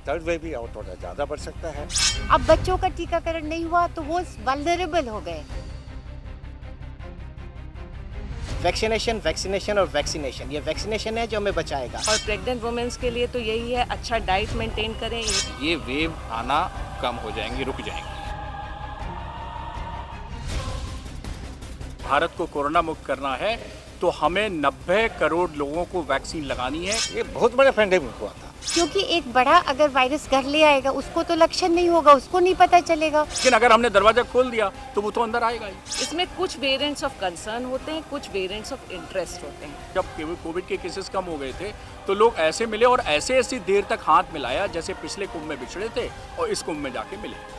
Third wave भी और थोड़ा ज़्यादा बढ़ सकता है। अब बच्चों का टीकाकरण नहीं हुआ तो वो वल्नरेबल हो गए। वैक्सीनेशन और वैक्सीनेशन, ये वैक्सीनेशन है जो हमें बचाएगा। और प्रेग्नेंट वुमेन्स के लिए तो यही है, अच्छा डाइट मेंटेन करें। ये वेव आना कम हो जाएंगी, रुक जाएंगी। भारत को कोरोना मुक्त करना है तो हमें 90 करोड़ लोगों को वैक्सीन लगानी है। ये बहुत बड़ा पेंडेमिक हुआ था, क्योंकि एक बड़ा अगर वायरस घर ले आएगा उसको तो लक्षण नहीं होगा, उसको नहीं पता चलेगा। लेकिन अगर हमने दरवाजा खोल दिया तो वो तो अंदर आएगा ही। इसमें कुछ वेरिएंट्स ऑफ कंसर्न होते हैं, कुछ वेरिएंट्स ऑफ इंटरेस्ट होते हैं। जब कोविड के केसेस कम हो गए थे तो लोग ऐसे मिले और ऐसी देर तक हाथ मिलाया जैसे पिछले कुंभ में बिछड़े थे और इस कुंभ में जाके मिले।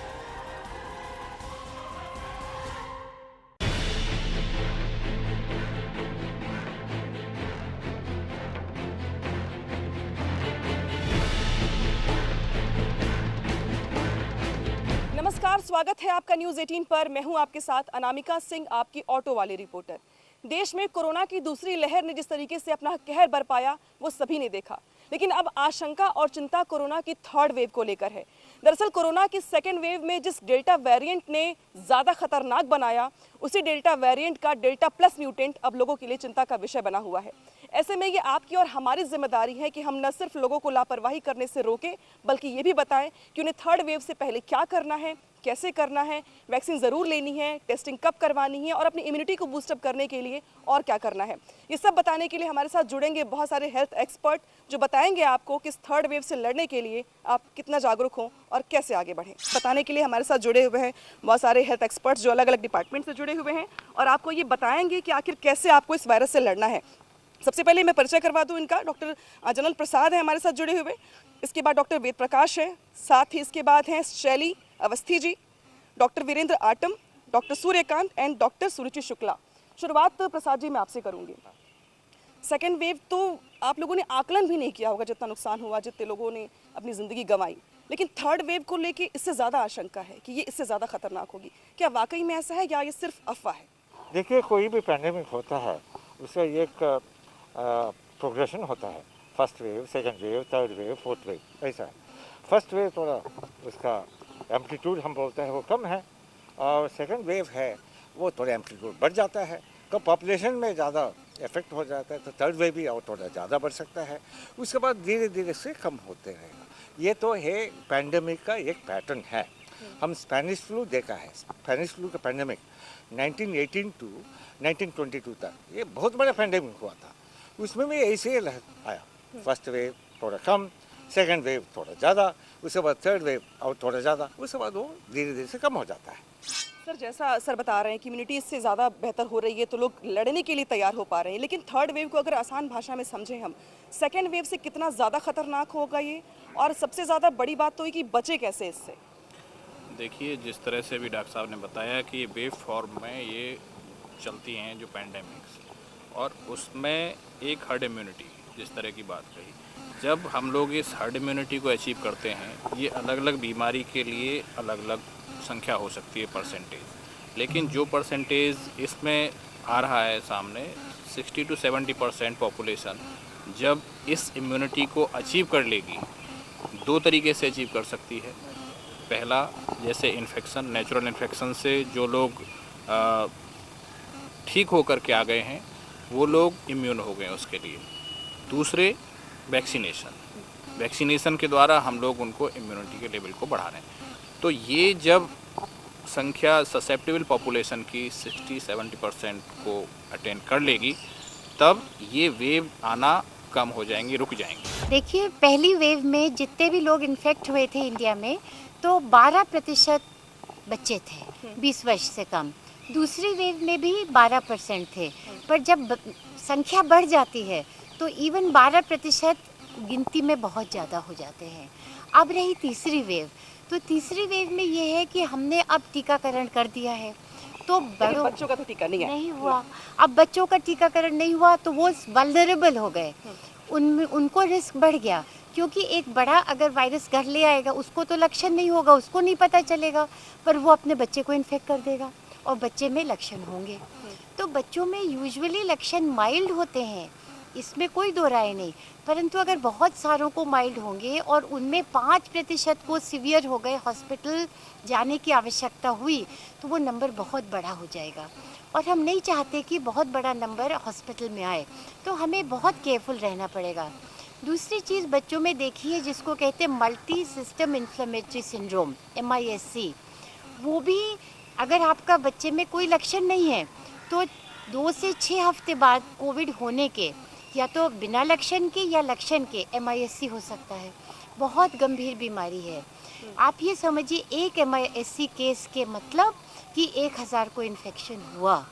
नमस्कार, स्वागत है आपका न्यूज़ 18 पर। मैं हूं आपके साथ अनामिका सिंह, आपकी ऑटो वाले रिपोर्टर। देश में कोरोना की दूसरी लहर ने जिस तरीके से अपना कहर बरपाया वो सभी ने देखा, लेकिन अब आशंका और चिंता कोरोना की थर्ड वेव को लेकर है। दरअसल कोरोना की सेकेंड वेव में जिस डेल्टा वेरिएंट ने ज़्यादा खतरनाक बनाया, उसी डेल्टा वेरिएंट का डेल्टा प्लस म्यूटेंट अब लोगों के लिए चिंता का विषय बना हुआ है। ऐसे में ये आपकी और हमारी जिम्मेदारी है कि हम न सिर्फ लोगों को लापरवाही करने से रोकें, बल्कि ये भी बताएं कि उन्हें थर्ड वेव से पहले क्या करना है, कैसे करना है, वैक्सीन ज़रूर लेनी है, टेस्टिंग कब करवानी है और अपनी इम्यूनिटी को बूस्टअप करने के लिए और क्या करना है। ये सब बताने के लिए हमारे साथ जुड़ेंगे बहुत सारे हेल्थ एक्सपर्ट जो बताएंगे आपको कि इस थर्ड वेव से लड़ने के लिए आप कितना जागरूक हों और कैसे आगे बढ़ें। बताने के लिए हमारे साथ जुड़े हुए हैं बहुत सारे हेल्थ एक्सपर्ट्स जो अलग अलग डिपार्टमेंट से जुड़े हुए हैं और आपको ये बताएंगे कि आखिर कैसे आपको इस वायरस से लड़ना है। सबसे पहले मैं परिचय करवा दूं इनका। डॉक्टर जनरल प्रसाद है हमारे साथ जुड़े हुए, इसके बाद डॉक्टर वेद प्रकाश है, साथ ही इसके बाद हैं Shaili Awasthi ji, doctor Virendra Atam, doctor Suryakant and doctor Suruchi Shukla. शुरुआत प्रसाद जी मैं आपसे करूंगी। सेकेंड वेव तो आप लोगों ने आकलन भी नहीं किया होगा जितना नुकसान हुआ, जितने लोगों ने अपनी ज़िंदगी गंवाई, लेकिन थर्ड वेव को लेके इससे ज़्यादा आशंका है कि ये इससे ज़्यादा खतरनाक होगी। क्या वाकई में ऐसा है या ये सिर्फ अफवाह है? देखिए, कोई भी पेंडेमिक होता है उसका एक प्रोग्रेशन होता है। First wave, second wave, third wave, fourth wave, ऐसा है। फर्स्ट वेव थोड़ा उसका एम्पलीट्यूड हम बोलते हैं वो कम है और सेकंड वेव है वो थोड़ा एम्पलीट्यूड बढ़ जाता है, तो पॉपुलेशन में ज़्यादा इफेक्ट हो जाता है, तो थर्ड वेव भी और थोड़ा ज़्यादा बढ़ सकता है। उसके बाद धीरे धीरे से कम होते रहेगा। ये तो है पैंडेमिक का एक पैटर्न है। हम स्पेनिश फ्लू देखा है, स्पेनिश फ्लू का पैंडेमिक 1918 टू 1922 तक ये बहुत बड़ा पैंडेमिक हुआ था। उसमें भी ऐसे ही आया, फर्स्ट वेव थोड़ा कम, सेकंड वेव थोड़ा ज़्यादा, उसके बाद थर्ड वेव और थोड़ा ज़्यादा, उसके बाद वो धीरे धीरे से कम हो जाता है। सर, जैसा सर बता रहे हैं कि इम्यूनिटी इससे ज़्यादा बेहतर हो रही है तो लोग लड़ने के लिए तैयार हो पा रहे हैं, लेकिन थर्ड वेव को अगर आसान भाषा में समझें हम, सेकेंड वेव से कितना ज़्यादा खतरनाक होगा ये, और सबसे ज़्यादा बड़ी बात तो है कि बचे कैसे इससे? देखिए, जिस तरह से भी डॉक्टर साहब ने बताया कि वेव फॉर्म में ये चलती हैं जो पैंडेमिक्स, और उसमें एक हर्ड इम्यूनिटी जिस तरह की बात कही, जब हम लोग इस हर्ड इम्यूनिटी को अचीव करते हैं, ये अलग अलग बीमारी के लिए अलग अलग संख्या हो सकती है परसेंटेज, लेकिन जो परसेंटेज इसमें आ रहा है सामने 60 to 70% पॉपुलेशन जब इस इम्यूनिटी को अचीव कर लेगी, दो तरीके से अचीव कर सकती है। पहला, जैसे इन्फेक्शन, नेचुरल इन्फेक्शन से जो लोग ठीक होकर के आ गए हैं वो लोग इम्यून हो गए उसके लिए। दूसरे, वैक्सीनेशन के द्वारा हम लोग उनको इम्यूनिटी के लेवल को बढ़ा रहे हैं। तो ये जब संख्या ससेप्टेबल पॉपुलेशन की 60-70% को अटेंड कर लेगी, तब ये वेव आना कम हो जाएंगी, रुक जाएंगी। देखिए, पहली वेव में जितने भी लोग इन्फेक्ट हुए थे इंडिया में तो 12% बच्चे थे 20 वर्ष से कम। दूसरी वेव में भी 12% थे, पर जब संख्या बढ़ जाती है तो इवन 12% गिनती में बहुत ज़्यादा हो जाते हैं। अब रही तीसरी वेव, तो तीसरी वेव में ये है कि हमने अब टीकाकरण कर दिया है तो बच्चों का तो टीका नहीं हुआ। अब बच्चों का टीकाकरण नहीं हुआ तो वो वल्नरेबल हो गए, उनको रिस्क बढ़ गया, क्योंकि एक बड़ा अगर वायरस घर ले आएगा उसको तो लक्षण नहीं होगा, उसको नहीं पता चलेगा, पर वो अपने बच्चे को इन्फेक्ट कर देगा और बच्चे में लक्षण होंगे। तो बच्चों में यूजुअली लक्षण माइल्ड होते हैं, इसमें कोई दो राय नहीं, परंतु अगर बहुत सारों को माइल्ड होंगे और उनमें 5% को सीवियर हो गए, हॉस्पिटल जाने की आवश्यकता हुई, तो वो नंबर बहुत बड़ा हो जाएगा और हम नहीं चाहते कि बहुत बड़ा नंबर हॉस्पिटल में आए, तो हमें बहुत केयरफुल रहना पड़ेगा। दूसरी चीज़ बच्चों में देखी है जिसको कहते हैं multi system inflammatory syndrome, MISC। वो भी अगर आपका बच्चे में कोई लक्षण नहीं है तो 2 से 6 हफ्ते बाद कोविड होने के या तो बिना लक्षण के या लक्षण के MISC हो सकता है। बहुत गंभीर बीमारी है। आप ये समझिए एक MISC केस के मतलब कि 1000 को इन्फेक्शन हुआ।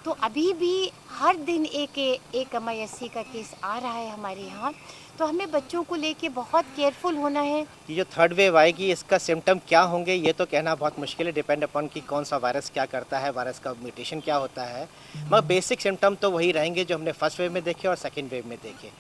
तो अभी भी हर दिन एक MISC का केस आ रहा है हमारे यहाँ, तो हमें बच्चों को लेके बहुत केयरफुल होना है। ये जो थर्ड वेव आएगी इसका सिम्टम क्या होंगे ये तो कहना बहुत मुश्किल है, डिपेंड अपॉन कि कौन सा वायरस क्या करता है, वायरस का म्यूटेशन क्या होता है, मगर बेसिक सिम्टम तो वही रहेंगे जो हमने फर्स्ट वेव में देखे और सेकेंड वेव में देखे।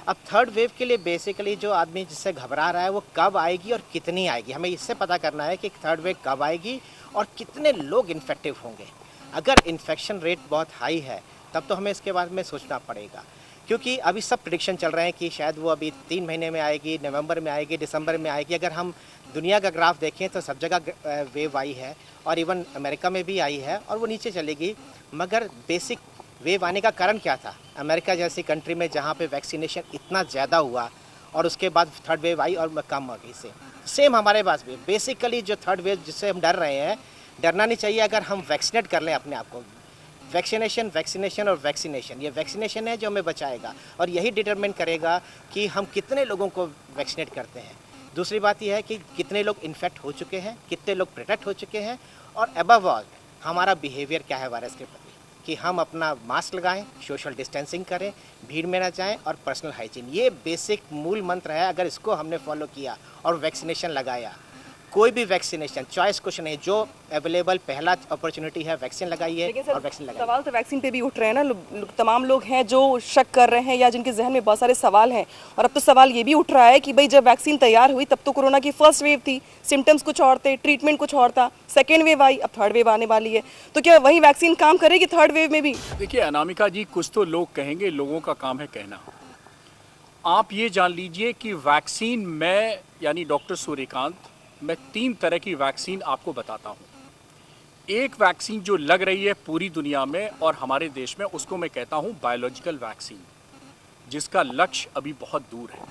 अब थर्ड वेव के लिए बेसिकली जो आदमी जिससे घबरा रहा है वो कब आएगी और कितनी आएगी, हमें इससे पता करना है कि थर्ड वेव कब आएगी और कितने लोग इन्फेक्टिव होंगे। अगर इन्फेक्शन रेट बहुत हाई है तब तो हमें इसके बारे में सोचना पड़ेगा, क्योंकि अभी सब प्रेडिक्शन चल रहे हैं कि शायद वो अभी 3 महीने में आएगी, नवंबर में आएगी, दिसंबर में आएगी। अगर हम दुनिया का ग्राफ देखें तो सब जगह वेव आई है और इवन अमेरिका में भी आई है और वो नीचे चलेगी। मगर बेसिक वेव आने का कारण क्या था? अमेरिका जैसी कंट्री में जहाँ पे वैक्सीनेशन इतना ज़्यादा हुआ और उसके बाद थर्ड वेव आई और कम आ गई से सेम हमारे पास भी बेसिकली जो थर्ड वेव जिससे हम डर रहे हैं, डरना नहीं चाहिए अगर हम वैक्सीनेट कर लें अपने आप को। वैक्सीनेशन और वैक्सीनेशन, ये वैक्सीनेशन है जो हमें बचाएगा और यही डिटरमिन करेगा कि हम कितने लोगों को वैक्सीनेट करते हैं। दूसरी बात यह है कि कितने लोग इन्फेक्ट हो चुके हैं, कितने लोग प्रोटेक्ट हो चुके हैं और अबव ऑल हमारा बिहेवियर क्या है वायरस के प्रति, कि हम अपना मास्क लगाएं, सोशल डिस्टेंसिंग करें, भीड़ में ना जाएं और पर्सनल हाइजीन, ये बेसिक मूल मंत्र है। अगर इसको हमने फॉलो किया और वैक्सीनेशन लगाया, कोई भी वैक्सीनेशन चॉइस कुछ नहीं, जो अवेलेबल पहला अपॉर्चुनिटी है वैक्सीन लगाइए और वैक्सीन लगाइए। सवाल तो वैक्सीन पे भी उठ रहे हैं ना, तमाम लोग हैं जो शक कर रहे हैं या जिनके जहन में बहुत सारे सवाल हैं। और अब तो सवाल ये भी उठ रहा है कि भाई जब वैक्सीन तैयार हुई तब तो कोरोना की फर्स्ट वेव थी, सिम्टम्स कुछ और थे, ट्रीटमेंट कुछ और था, सेकेंड वेव आई, अब थर्ड वेव आने वाली है, तो क्या वही वैक्सीन काम करेगी थर्ड वेव में भी? देखिए अनामिका जी, कुछ तो लोग कहेंगे, लोगों का काम है कहना। आप ये जान लीजिए कि वैक्सीन में यानी डॉक्टर सूर्यकांत, मैं 3 तरह की वैक्सीन आपको बताता हूँ। एक वैक्सीन जो लग रही है पूरी दुनिया में और हमारे देश में, उसको मैं कहता हूँ बायोलॉजिकल वैक्सीन, जिसका लक्ष्य अभी बहुत दूर है।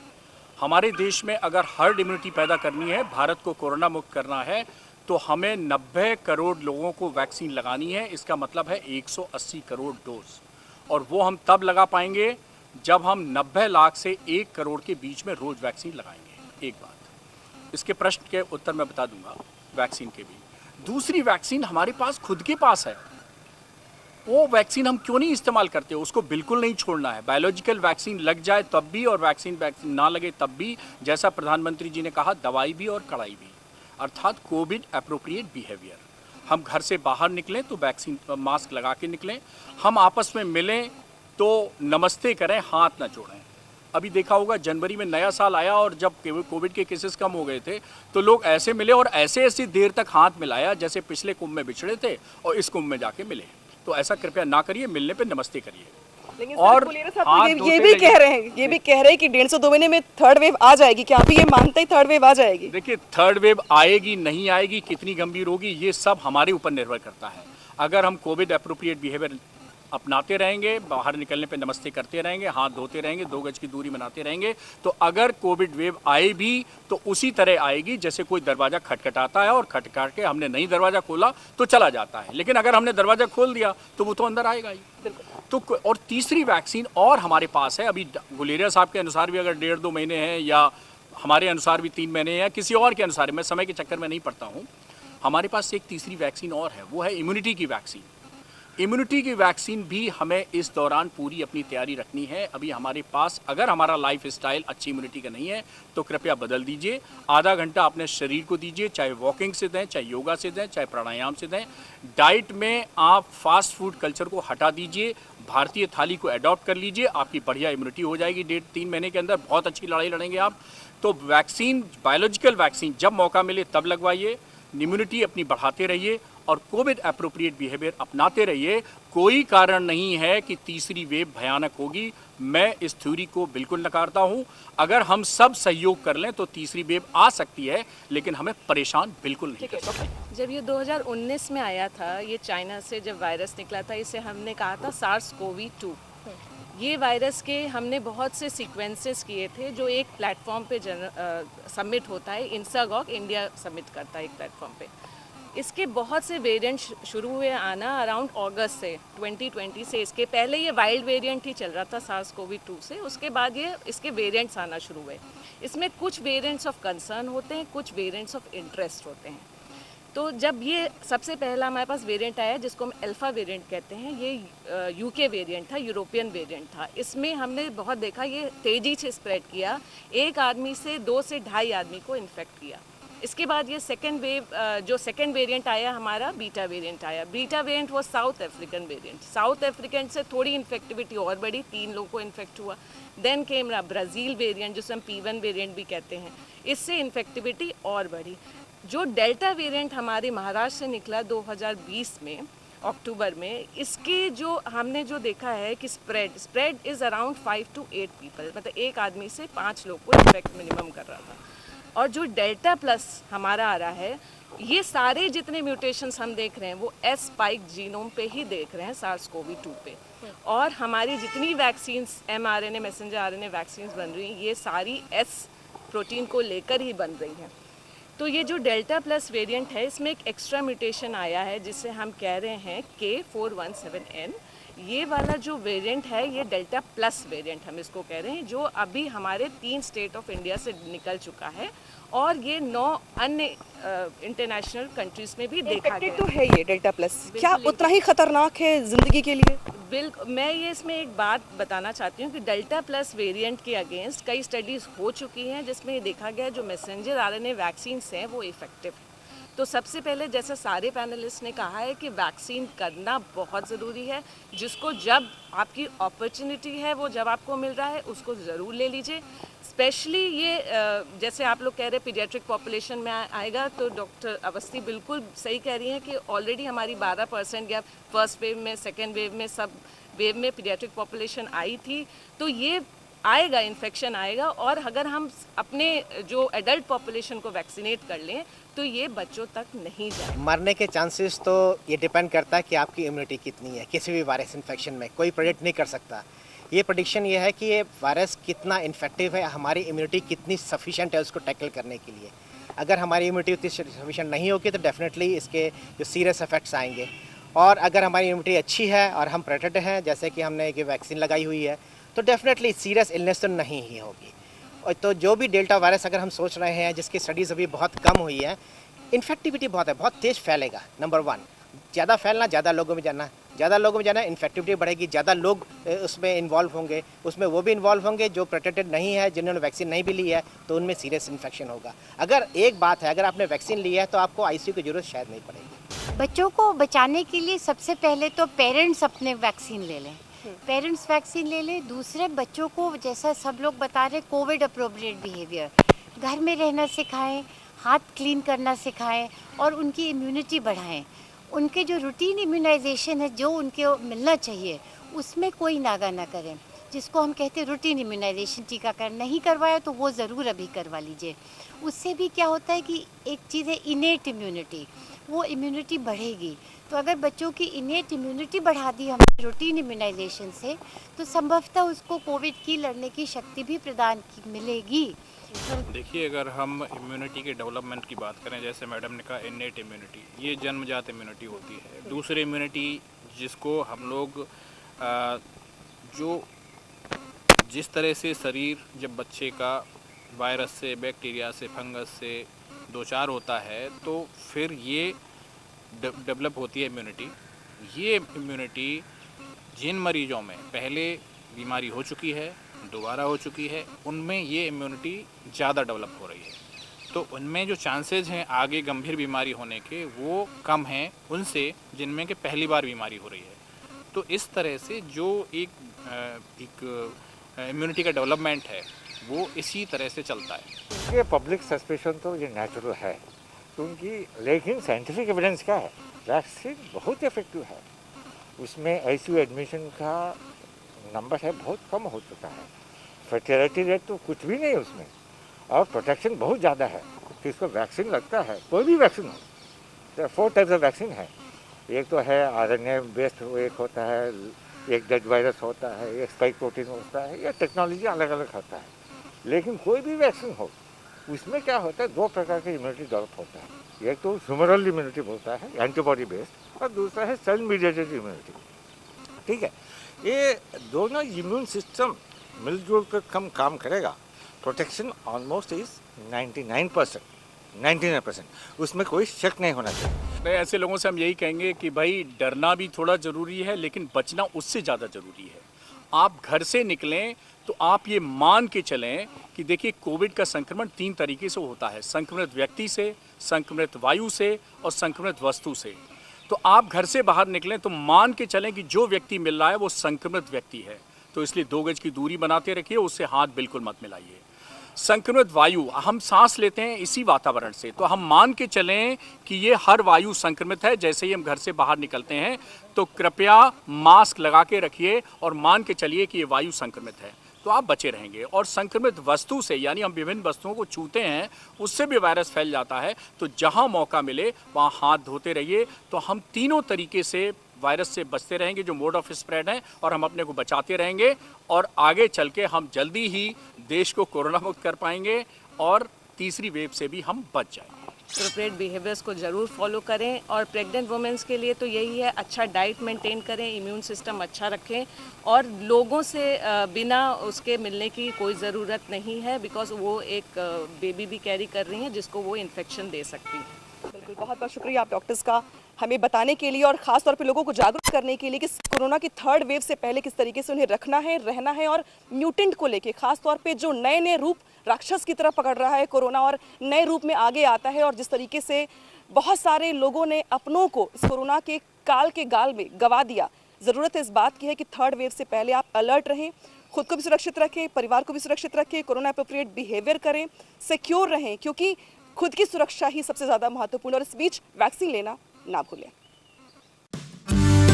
हमारे देश में अगर हर्ड इम्यूनिटी पैदा करनी है, भारत को कोरोना मुक्त करना है, तो हमें 90 करोड़ लोगों को वैक्सीन लगानी है। इसका मतलब है 180 करोड़ डोज, और वो हम तब लगा पाएंगे जब हम 90 लाख से 1 करोड़ के बीच में रोज़ वैक्सीन लगाएंगे। एक बात, इसके प्रश्न के उत्तर मैं बता दूंगा वैक्सीन के भी। दूसरी वैक्सीन हमारे पास खुद के पास है, वो वैक्सीन हम क्यों नहीं इस्तेमाल करते? उसको बिल्कुल नहीं छोड़ना है। बायोलॉजिकल वैक्सीन लग जाए तब भी और वैक्सीन ना लगे तब भी, जैसा प्रधानमंत्री जी ने कहा, दवाई भी और कड़ाई भी, अर्थात कोविड एप्रोप्रिएट बिहेवियर। हम घर से बाहर निकलें तो वैक्सीन मास्क लगा के निकलें, हम आपस में मिलें तो नमस्ते करें, हाथ ना जोड़ें। अभी देखा होगा जनवरी में नया साल आया और जब कोविड के केसेस कम हो गए थे तो लोग ऐसे मिले और ऐसे देर तक हाथ मिलाया जैसे पिछले कुंभ में बिछड़े थे और इस कुंभ में जाके मिले। तो ऐसा कृपया ना करिए, मिलने पे नमस्ते करिए। लेकिन और ये भी कह रहे हैं कि 150-2 महीने में थर्ड वेव आ जाएगी। क्या आप ये मानते हैं थर्ड वेव आ जाएगी? देखिए, थर्ड वेव आएगी नहीं आएगी, कितनी गंभीर होगी, ये सब हमारे ऊपर निर्भर करता है। अगर हम कोविड एप्रोप्रिएट बिहेवियर अपनाते रहेंगे, बाहर निकलने पे नमस्ते करते रहेंगे, हाथ धोते रहेंगे, 2 गज की दूरी बनाते रहेंगे, तो अगर कोविड वेव आए भी तो उसी तरह आएगी जैसे कोई दरवाज़ा खटखटाता है और खटखटा के हमने नहीं दरवाज़ा खोला तो चला जाता है, लेकिन अगर हमने दरवाज़ा खोल दिया तो वो तो अंदर आएगा ही। तो और तीसरी वैक्सीन और हमारे पास है, अभी गुलेरिया साहब के अनुसार भी अगर 1.5-2 महीने हैं या हमारे अनुसार भी 3 महीने हैं, किसी और के अनुसार, मैं समय के चक्कर में नहीं पड़ता हूँ, हमारे पास एक तीसरी वैक्सीन और है, वो है इम्यूनिटी की वैक्सीन। इम्यूनिटी की वैक्सीन भी हमें इस दौरान पूरी अपनी तैयारी रखनी है। अभी हमारे पास अगर हमारा लाइफ स्टाइल अच्छी इम्यूनिटी का नहीं है तो कृपया बदल दीजिए। आधा घंटा अपने शरीर को दीजिए, चाहे वॉकिंग से दें, चाहे योगा से दें, चाहे प्राणायाम से दें। डाइट में आप फास्ट फूड कल्चर को हटा दीजिए, भारतीय थाली को अडॉप्ट कर लीजिए, आपकी बढ़िया इम्यूनिटी हो जाएगी। 1.5-3 महीने के अंदर बहुत अच्छी लड़ाई लड़ेंगे आप। तो वैक्सीन, बायोलॉजिकल वैक्सीन जब मौका मिले तब लगवाइए, इम्यूनिटी अपनी बढ़ाते रहिए और कोविड एप्रोप्रिएट बिहेवियर अपनाते रहिए। कोई कारण नहीं है कि तीसरी वेव भयानक होगी। मैं इस थ्योरी को बिल्कुल नकारता हूं। अगर हम सब सहयोग कर लें तो तीसरी वेव आ सकती है, लेकिन हमें परेशान बिल्कुल नहीं कर सकते। जब ये 2019 में आया था, ये चाइना से जब वायरस निकला था, इसे हमने कहा था SARS-CoV-2। ये वायरस के हमने बहुत से सीक्वेंसेस किए थे जो एक प्लेटफॉर्म पे सबमिट होता है। इंसागॉग इंडिया सबमिट करता है एक प्लेटफॉर्म पे। इसके बहुत से वेरिएंट शुरू हुए आना अराउंड अगस्त से 2020 से। इसके पहले ये वाइल्ड वेरिएंट ही चल रहा था SARS-CoV-2 से, उसके बाद ये इसके वेरिएंट्स आना शुरू हुए। इसमें कुछ वेरिएंट्स ऑफ कंसर्न होते हैं, कुछ वेरिएंट्स ऑफ इंटरेस्ट होते हैं। तो जब ये सबसे पहला हमारे पास वेरिएंट आया जिसको हम अल्फ़ा वेरिएंट कहते हैं, ये यूके वेरिएंट था, यूरोपियन वेरिएंट था। इसमें हमने बहुत देखा ये तेज़ी से स्प्रेड किया, एक आदमी से 2 से 2.5 आदमी को इन्फेक्ट किया। इसके बाद ये सेकेंड वेव जो सेकेंड वेरिएंट आया हमारा बीटा वेरिएंट आया। बीटा वेरिएंट वो south African variant. South African से थोड़ी इन्फेक्टिविटी और बढ़ी, 3 लोगों को इन्फेक्ट हुआ। देन केम रहा ब्राज़ील वेरिएंट जिसे हम P1 वेरिएंट भी कहते हैं, इससे इन्फेक्टिविटी और बढ़ी। जो डेल्टा वेरिएंट हमारे महाराष्ट्र से निकला 2020 में अक्टूबर में, इसके जो हमने जो देखा है कि spread is around 5 to 8 people, मतलब एक आदमी से 5 लोग को इन्फेक्ट मिनिमम कर रहा था। और जो डेल्टा प्लस हमारा आ रहा है, ये सारे जितने म्यूटेशंस हम देख रहे हैं वो एस स्पाइक जीनोम पे ही देख रहे हैं, SARS-CoV-2 पे। और हमारी जितनी vaccines mRNA messenger RNA vaccines बन रही हैं, ये सारी एस प्रोटीन को लेकर ही बन रही हैं। तो ये जो डेल्टा प्लस वेरिएंट है, इसमें एक एक्स्ट्रा म्यूटेशन आया है जिसे हम कह रहे हैं K417N। ये वाला जो वेरिएंट है ये डेल्टा प्लस वेरिएंट हम इसको कह रहे हैं, जो अभी हमारे 3 स्टेट ऑफ इंडिया से निकल चुका है और ये 9 अन्य इंटरनेशनल कंट्रीज में भी देखा गया। तो है ये डेल्टा प्लस, क्या उतना ही खतरनाक है जिंदगी के लिए? बिल्कुल। मैं ये इसमें एक बात बताना चाहती हूँ कि डेल्टा प्लस वेरिएंट के अगेंस्ट कई स्टडीज़ हो चुकी हैं जिसमें ये देखा गया जो मैसेंजर RNA वैक्सीन्स हैं वो इफ़ेक्टिव। तो सबसे पहले जैसे सारे पैनलिस्ट ने कहा है कि वैक्सीन करना बहुत ज़रूरी है, जिसको जब आपकी अपॉर्चुनिटी है वो जब आपको मिल रहा है उसको ज़रूर ले लीजिए। स्पेशली ये जैसे आप लोग कह रहे हैं पीडियाट्रिक पॉपुलेशन में आएगा, तो डॉक्टर अवस्थी बिल्कुल सही कह रही हैं कि ऑलरेडी हमारी 12% या फर्स्ट वेव में, सेकेंड वेव में, सब वेव में पीडियाट्रिक पॉपुलेशन आई थी। तो ये आएगा, इन्फेक्शन आएगा। और अगर हम अपने जो एडल्ट पॉपुलेशन को वैक्सीनेट कर लें तो ये बच्चों तक नहीं जाए। मरने के चांसेस तो ये डिपेंड करता है कि आपकी इम्यूनिटी कितनी है। किसी भी वायरस इन्फेक्शन में कोई प्रेडिक्ट नहीं कर सकता। ये प्रेडिक्शन ये है कि ये वायरस कितना इन्फेक्टिव है, हमारी इम्यूनिटी कितनी सफिशिएंट है उसको टैकल करने के लिए। अगर हमारी इम्यूनिटी उतनी सफिशिएंट नहीं होगी तो डेफिनेटली इसके जो सीरियस इफेक्ट्स आएंगे। और अगर हमारी इम्यूनिटी अच्छी है और हम प्रोटेक्टेड हैं, जैसे कि हमने एक वैक्सीन लगाई हुई है, तो डेफिनेटली सीरियस इलनेस तो नहीं ही होगी। और तो जो भी डेल्टा वायरस अगर हम सोच रहे हैं जिसकी स्टडीज़ अभी बहुत कम हुई है, इन्फेक्टिविटी बहुत है, बहुत तेज़ फैलेगा। नंबर 1, ज़्यादा फैलना, ज़्यादा लोगों में जाना, ज़्यादा लोगों में जाना, इन्फेक्टिविटी बढ़ेगी, ज़्यादा लोग उसमें इन्वॉल्व होंगे, उसमें वो भी इन्वॉल्व होंगे जो प्रोटेक्टेड नहीं है, जिन्होंने वैक्सीन नहीं भी ली है, तो उनमें सीरियस इन्फेक्शन होगा। अगर एक बात है, अगर आपने वैक्सीन ली है तो आपको ICU की ज़रूरत शायद नहीं पड़ेगी। बच्चों को बचाने के लिए सबसे पहले तो पेरेंट्स अपने वैक्सीन ले लें, पेरेंट्स वैक्सीन ले लें। दूसरे बच्चों को, जैसा सब लोग बता रहे, कोविड अप्रोप्रिएट बिहेवियर, घर में रहना सिखाएं, हाथ क्लीन करना सिखाएं और उनकी इम्यूनिटी बढ़ाएं। उनके जो रूटीन इम्यूनाइजेशन है जो उनके मिलना चाहिए उसमें कोई नागा ना करें, जिसको हम कहते हैं रूटीन इम्यूनाइजेशन। टीकाकरण नहीं करवाया तो वो ज़रूर अभी करवा लीजिए। उससे भी क्या होता है कि एक चीज़ है इनेट इम्यूनिटी, वो इम्यूनिटी बढ़ेगी। तो अगर बच्चों की इनेट इम्यूनिटी बढ़ा दी हमने रूटीन इम्यूनाइजेशन से, तो संभवतः उसको कोविड की लड़ने की शक्ति भी प्रदान मिलेगी। देखिए, अगर हम इम्यूनिटी के डेवलपमेंट की बात करें, जैसे मैडम ने कहा इनेट इम्यूनिटी, ये जन्मजात इम्यूनिटी होती है। दूसरी इम्यूनिटी जिसको हम लोग जो जिस तरह से शरीर जब बच्चे का वायरस से, बैक्टीरिया से, फंगस से दो चार होता है तो फिर ये डेवलप होती है इम्यूनिटी। ये इम्यूनिटी जिन मरीजों में पहले बीमारी हो चुकी है, दोबारा हो चुकी है, उनमें ये इम्यूनिटी ज़्यादा डेवलप हो रही है। तो उनमें जो चांसेस हैं आगे गंभीर बीमारी होने के वो कम हैं उनसे जिनमें कि पहली बार बीमारी हो रही है। तो इस तरह से जो एक इम्यूनिटी का डेवलपमेंट है वो इसी तरह से चलता है। ये पब्लिक सस्पेशन तो ये नेचुरल है, क्योंकि लेकिन साइंटिफिक एविडेंस क्या है, वैक्सीन बहुत इफेक्टिव है। उसमें आईसीयू एडमिशन का नंबर है बहुत कम हो चुका है, फर्टिलिटी रेट तो कुछ भी नहीं उसमें, और प्रोटेक्शन बहुत ज़्यादा है। तो इसको वैक्सीन लगता है, कोई भी वैक्सीन हो। 4 टाइप्स ऑफ वैक्सीन है, एक तो है आरएनए बेस्ड, एक होता है, एक डेड वायरस होता है, एक स्पाइक प्रोटीन होता है, ये टेक्नोलॉजी अलग अलग होता है। लेकिन कोई भी वैक्सीन हो उसमें क्या होता है, 2 प्रकार की इम्यूनिटी डेवलप होता है। एक तो ह्यूमरल इम्यूनिटी बोलता है, एंटीबॉडी बेस्ड, और दूसरा है सेल मीडिएटेड इम्यूनिटी। ठीक है, ये दोनों इम्यून सिस्टम मिलजुल कर कम काम करेगा। प्रोटेक्शन ऑलमोस्ट इज 99%, उसमें कोई शक नहीं होना चाहिए। नहीं, ऐसे लोगों से हम यही कहेंगे कि भाई डरना भी थोड़ा ज़रूरी है, लेकिन बचना उससे ज़्यादा ज़रूरी है। आप घर से निकलें तो आप ये मान के चलें कि देखिए कोविड का संक्रमण 3 तरीके से होता है, संक्रमित व्यक्ति से, संक्रमित वायु से और संक्रमित वस्तु से। तो आप घर से बाहर निकलें तो मान के चलें कि जो व्यक्ति मिल रहा है वो संक्रमित व्यक्ति है, तो इसलिए 2 गज की दूरी बनाते रखिए, उससे हाथ बिल्कुल मत मिलाइए। संक्रमित वायु हम सांस लेते हैं इसी वातावरण से, तो हम मान के चलें कि ये हर वायु संक्रमित है। जैसे ही हम घर से बाहर निकलते हैं तो कृपया मास्क लगा के रखिए और मान के चलिए कि ये वायु संक्रमित है, तो आप बचे रहेंगे। और संक्रमित वस्तु से, यानी हम विभिन्न वस्तुओं को छूते हैं, उससे भी वायरस फैल जाता है, तो जहां मौका मिले वहां हाथ धोते रहिए। तो हम तीनों तरीके से वायरस से बचते रहेंगे जो मोड ऑफ स्प्रेड है, और हम अपने को बचाते रहेंगे, और आगे चल के हम जल्दी ही देश को कोरोना मुक्त कर पाएंगे और तीसरी वेव से भी हम बच जाएंगे। एप्रोप्रिएट बिहेवियर्स को ज़रूर फॉलो करें, और प्रेग्नेंट वुमेंस के लिए तो यही है, अच्छा डाइट मेंटेन करें, इम्यून सिस्टम अच्छा रखें, और लोगों से बिना उसके मिलने की कोई ज़रूरत नहीं है, बिकॉज वो एक बेबी भी कैरी कर रही हैं जिसको वो इन्फेक्शन दे सकती हैं। बिल्कुल, बहुत बहुत शुक्रिया आप डॉक्टर्स का हमें बताने के लिए और ख़ास तौर पे लोगों को जागरूक करने के लिए कि कोरोना की 3rd वेव से पहले किस तरीके से उन्हें रखना है, रहना है, और म्यूटेंट को लेके ख़ास तौर पे जो नए नए रूप राक्षस की तरफ पकड़ रहा है कोरोना, और नए रूप में आगे आता है, और जिस तरीके से बहुत सारे लोगों ने अपनों को इस कोरोना के काल के गाल में गंवा दिया। ज़रूरत इस बात की है कि 3rd वेव से पहले आप अलर्ट रहें, खुद को भी सुरक्षित रखें, परिवार को भी सुरक्षित रखें, कोरोना एप्रोप्रिएट बिहेवियर करें, सिक्योर रहें, क्योंकि खुद की सुरक्षा ही सबसे ज़्यादा महत्वपूर्ण, और इस बीच वैक्सीन लेना ना भूलें।